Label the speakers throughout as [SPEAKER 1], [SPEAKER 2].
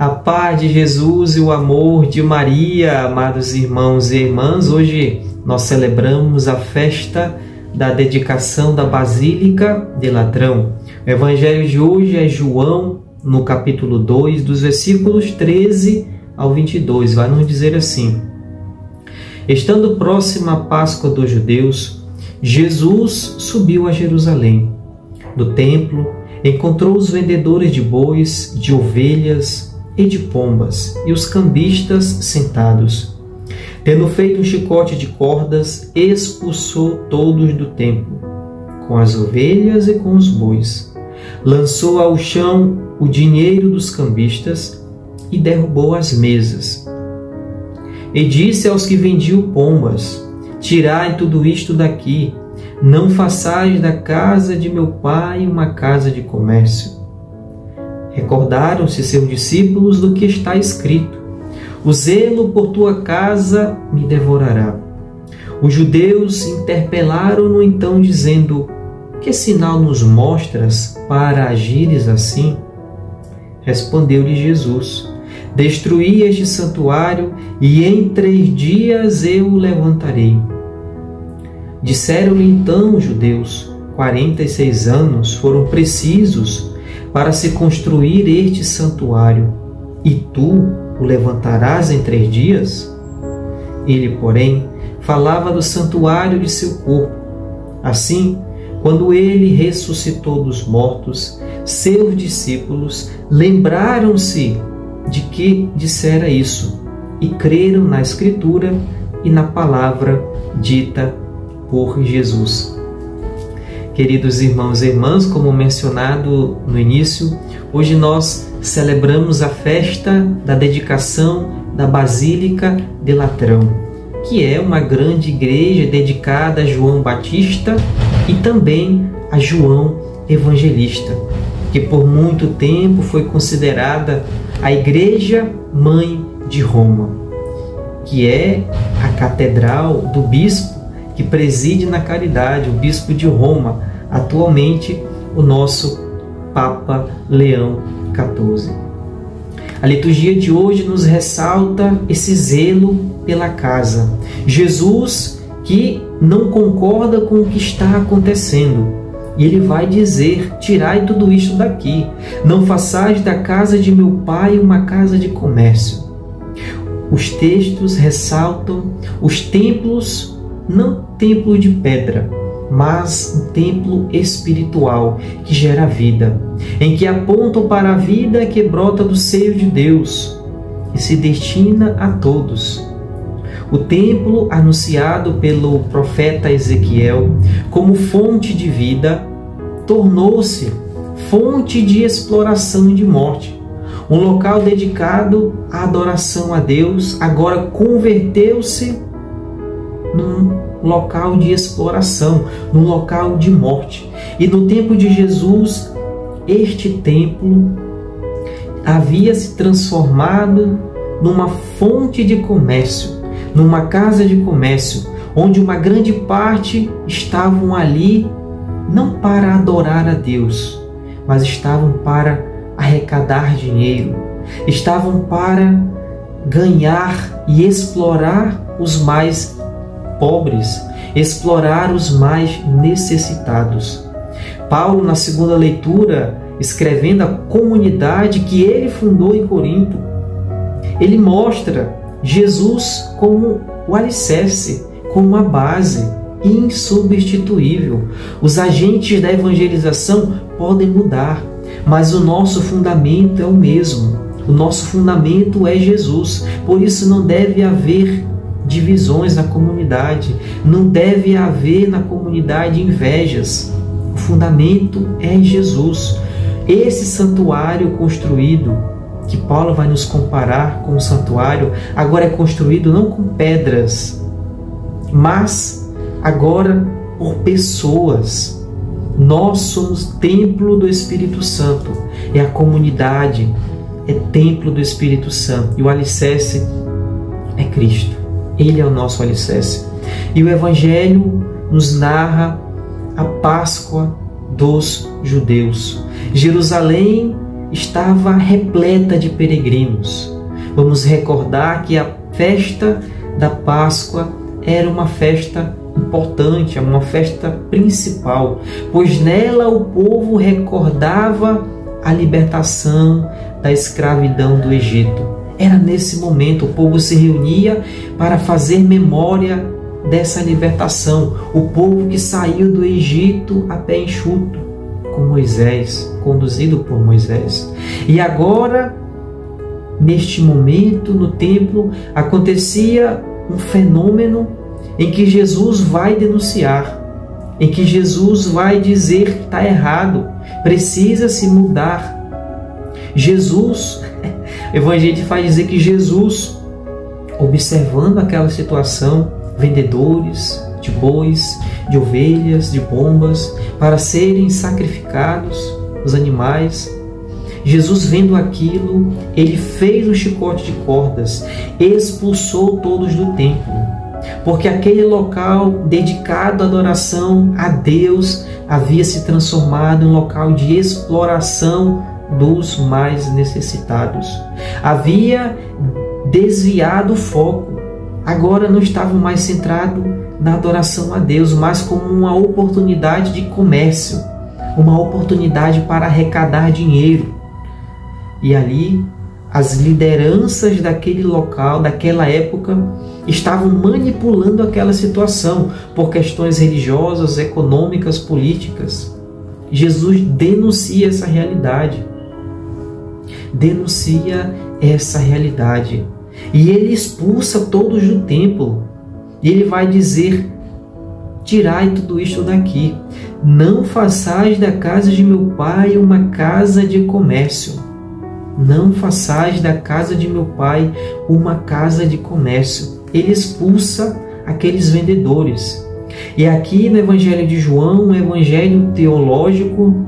[SPEAKER 1] A paz de Jesus e o amor de Maria, amados irmãos e irmãs. Hoje nós celebramos a festa da dedicação da Basílica de Ladrão. O evangelho de hoje é João, no capítulo 2, dos versículos 13 ao 22. Vai nos dizer assim: estando próxima a Páscoa dos judeus, Jesus subiu a Jerusalém. No templo, encontrou os vendedores de bois, de ovelhas e de pombas, e os cambistas sentados. Tendo feito um chicote de cordas, expulsou todos do templo, com as ovelhas e com os bois. Lançou ao chão o dinheiro dos cambistas e derrubou as mesas. E disse aos que vendiam pombas: tirai tudo isto daqui, não façais da casa de meu pai uma casa de comércio. Recordaram-se seus discípulos do que está escrito: o zelo por tua casa me devorará. Os judeus interpelaram-no então, dizendo: que sinal nos mostras para agires assim? Respondeu-lhe Jesus: destruí este santuário e em 3 dias eu o levantarei. Disseram-lhe então os judeus: 46 anos foram precisos para se construir este santuário, e tu o levantarás em 3 dias? Ele, porém, falava do santuário de seu corpo. Assim, quando ele ressuscitou dos mortos, seus discípulos lembraram-se de que dissera isso, e creram na Escritura e na palavra dita por Jesus. Queridos irmãos e irmãs, como mencionado no início, hoje nós celebramos a festa da dedicação da Basílica de Ladrão, que é uma grande igreja dedicada a João Batista e também a João Evangelista, que por muito tempo foi considerada a Igreja Mãe de Roma, que é a catedral do bispo que preside na caridade, o bispo de Roma, atualmente o nosso Papa Leão XIV. A liturgia de hoje nos ressalta esse zelo pela casa. Jesus que não concorda com o que está acontecendo, e ele vai dizer: tirai tudo isto daqui, não façais da casa de meu pai uma casa de comércio. Os textos ressaltam os templos, não templo de pedra, mas um templo espiritual que gera vida, em que apontam para a vida que brota do seio de Deus e se destina a todos. O templo, anunciado pelo profeta Ezequiel como fonte de vida, tornou-se fonte de exploração e de morte. Um local dedicado à adoração a Deus, agora converteu-se num local de exploração, num local de morte. E no tempo de Jesus, este templo havia se transformado numa fonte de comércio, numa casa de comércio, onde uma grande parte estavam ali não para adorar a Deus, mas estavam para arrecadar dinheiro, estavam para ganhar e explorar os mais pobres, explorar os mais necessitados. Paulo, na segunda leitura, escrevendo a comunidade que ele fundou em Corinto, ele mostra Jesus como o alicerce, como a base insubstituível. Os agentes da evangelização podem mudar, mas o nosso fundamento é o mesmo. O nosso fundamento é Jesus. Por isso não deve haver divisões na comunidade, não deve haver na comunidade invejas. O fundamento é Jesus. Esse santuário construído, que Paulo vai nos comparar com o santuário, agora é construído não com pedras, mas agora por pessoas. Nós somos templo do Espírito Santo, e a comunidade é templo do Espírito Santo, e o alicerce é Cristo. Ele é o nosso alicerce. E o Evangelho nos narra a Páscoa dos judeus. Jerusalém estava repleta de peregrinos. Vamos recordar que a festa da Páscoa era uma festa importante, uma festa principal, pois nela o povo recordava a libertação da escravidão do Egito. Era nesse momento o povo se reunia para fazer memória dessa libertação. O povo que saiu do Egito a pé enxuto, com Moisés, conduzido por Moisés. E agora, neste momento, no templo, acontecia um fenômeno em que Jesus vai denunciar, em que Jesus vai dizer que está errado, precisa se mudar. Jesus, o Evangelho faz dizer que Jesus, observando aquela situação, vendedores de bois, de ovelhas, de pombas, para serem sacrificados, os animais. Jesus, vendo aquilo, ele fez um chicote de cordas, expulsou todos do templo, porque aquele local dedicado à adoração a Deus havia se transformado em um local de exploração dos mais necessitados. Havia desviado o foco. Agora não estava mais centrado na adoração a Deus, mas como uma oportunidade de comércio, uma oportunidade para arrecadar dinheiro. E ali, as lideranças daquele local, daquela época, estavam manipulando aquela situação por questões religiosas, econômicas, políticas. Jesus denuncia essa realidade. Denuncia essa realidade. E ele expulsa todos do templo. E ele vai dizer: tirai tudo isto daqui. Não façais da casa de meu pai uma casa de comércio. Não façais da casa de meu pai uma casa de comércio. Ele expulsa aqueles vendedores. E aqui no Evangelho de João, um evangelho teológico,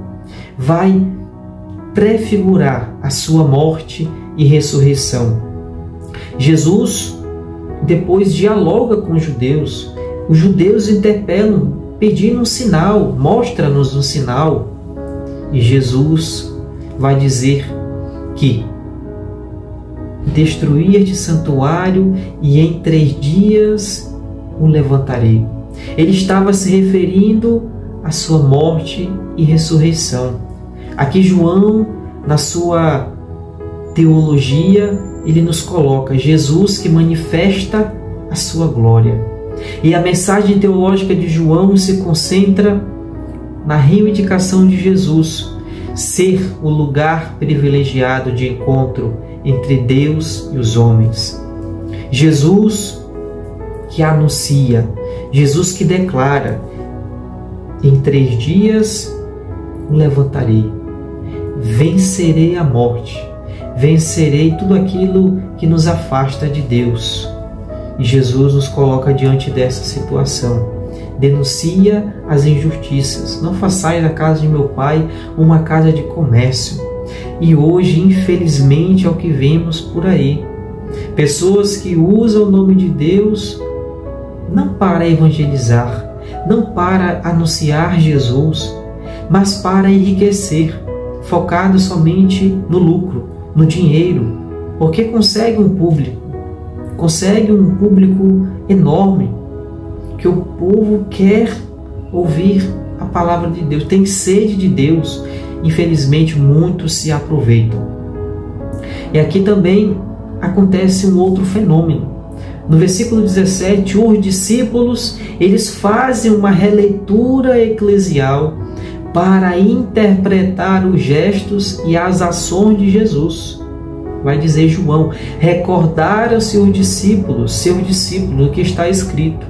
[SPEAKER 1] vai prefigurar a sua morte e ressurreição. Jesus depois dialoga com os judeus interpelam, pedindo um sinal, mostra-nos um sinal. E Jesus vai dizer que destruí este santuário e em 3 dias o levantarei. Ele estava se referindo à sua morte e ressurreição. Aqui João, na sua teologia, ele nos coloca Jesus que manifesta a sua glória. E a mensagem teológica de João se concentra na reivindicação de Jesus ser o lugar privilegiado de encontro entre Deus e os homens. Jesus que anuncia, Jesus que declara: em 3 dias o levantarei, vencerei a morte, vencerei tudo aquilo que nos afasta de Deus. E Jesus nos coloca diante dessa situação. Denuncia as injustiças. Não façais da casa de meu pai uma casa de comércio. E hoje, infelizmente, é o que vemos por aí. Pessoas que usam o nome de Deus não para evangelizar, não para anunciar Jesus, mas para enriquecer, focado somente no lucro, no dinheiro, porque consegue um público enorme, que o povo quer ouvir a palavra de Deus, tem sede de Deus. Infelizmente, muitos se aproveitam. E aqui também acontece um outro fenômeno. No versículo 17, os discípulos, eles fazem uma releitura eclesial para interpretar os gestos e as ações de Jesus. Vai dizer João: recordaram seus discípulos, o que está escrito: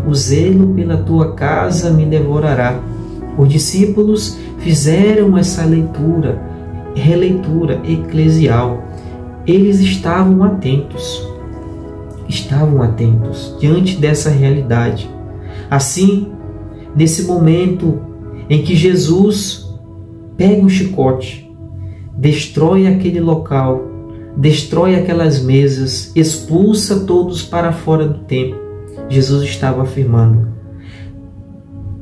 [SPEAKER 1] o zelo pela tua casa me devorará. Os discípulos fizeram essa releitura eclesial. Eles estavam atentos diante dessa realidade. Assim, nesse momento em que Jesus pega um chicote, destrói aquele local, destrói aquelas mesas, expulsa todos para fora do templo, Jesus estava afirmando: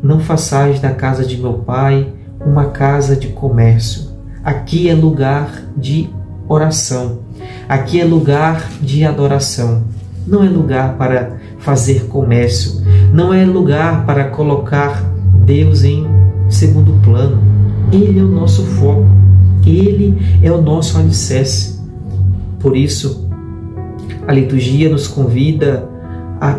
[SPEAKER 1] não façais da casa de meu pai uma casa de comércio. aqui é lugar de oração, aqui é lugar de adoração. Não é lugar para fazer comércio, não é lugar para colocar Deus em segundo plano. Ele é o nosso foco, Ele é o nosso alicerce. Por isso, a liturgia nos convida a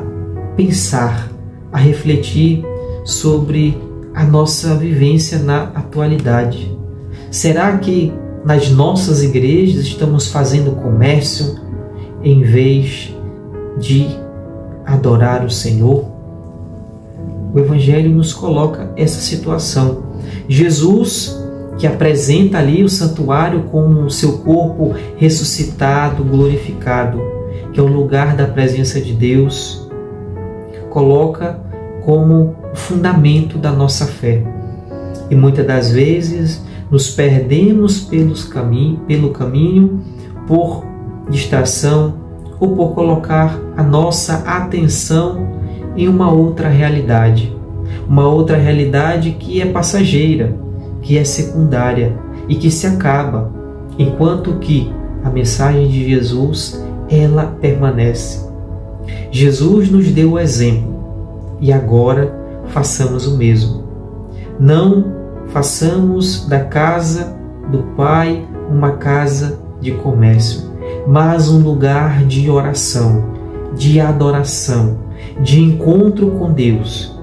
[SPEAKER 1] pensar, a refletir sobre a nossa vivência na atualidade. Será que nas nossas igrejas estamos fazendo comércio em vez de adorar o Senhor? O Evangelho nos coloca essa situação. Jesus, que apresenta ali o santuário como o seu corpo ressuscitado, glorificado, que é o lugar da presença de Deus, coloca como fundamento da nossa fé. E muitas das vezes nos perdemos pelo caminho por distração ou por colocar a nossa atenção em uma outra realidade que é passageira, que é secundária e que se acaba, enquanto que a mensagem de Jesus, ela permanece. Jesus nos deu o exemplo e agora façamos o mesmo. Não façamos da casa do Pai uma casa de comércio, mas um lugar de oração, de adoração, de encontro com Deus,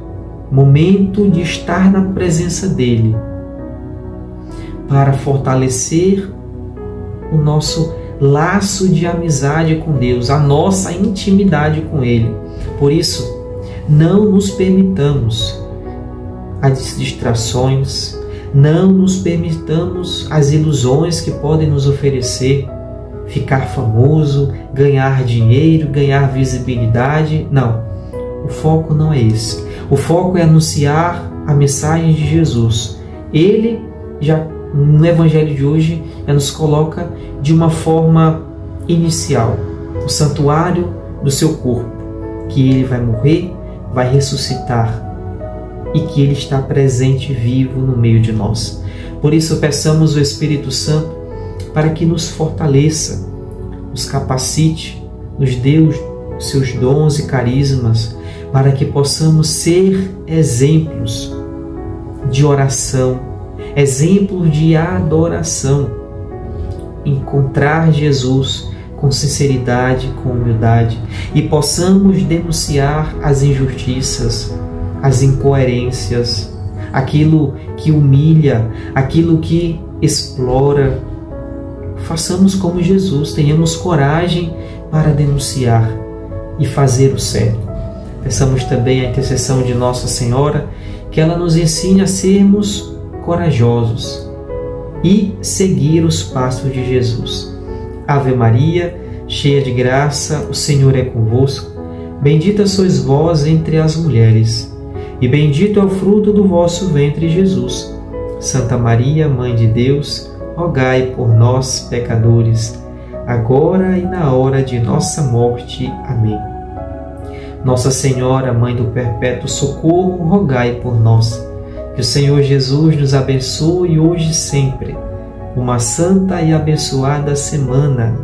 [SPEAKER 1] momento de estar na presença dEle, para fortalecer o nosso laço de amizade com Deus, a nossa intimidade com Ele. Por isso, não nos permitamos as distrações, não nos permitamos as ilusões que podem nos oferecer ficar famoso, ganhar dinheiro, ganhar visibilidade. Não, o foco não é esse. O foco é anunciar a mensagem de Jesus. Ele já no Evangelho de hoje já nos coloca de uma forma inicial, o santuário do seu corpo, que ele vai morrer, vai ressuscitar e que ele está presente e vivo no meio de nós. Por isso peçamos o Espírito Santo para que nos fortaleça, nos capacite, nos dê os seus dons e carismas, para que possamos ser exemplos de oração, exemplos de adoração, encontrar Jesus com sinceridade, com humildade, e possamos denunciar as injustiças, as incoerências, aquilo que humilha, aquilo que explora. Façamos como Jesus, tenhamos coragem para denunciar e fazer o certo. Peçamos também a intercessão de Nossa Senhora, que ela nos ensine a sermos corajosos e seguir os passos de Jesus. Ave Maria, cheia de graça, o Senhor é convosco. Bendita sois vós entre as mulheres, e bendito é o fruto do vosso ventre, Jesus. Santa Maria, Mãe de Deus, rogai por nós, pecadores, agora e na hora de nossa morte. Amém. Nossa Senhora, Mãe do Perpétuo Socorro, rogai por nós. Que o Senhor Jesus nos abençoe hoje e sempre. Uma santa e abençoada semana.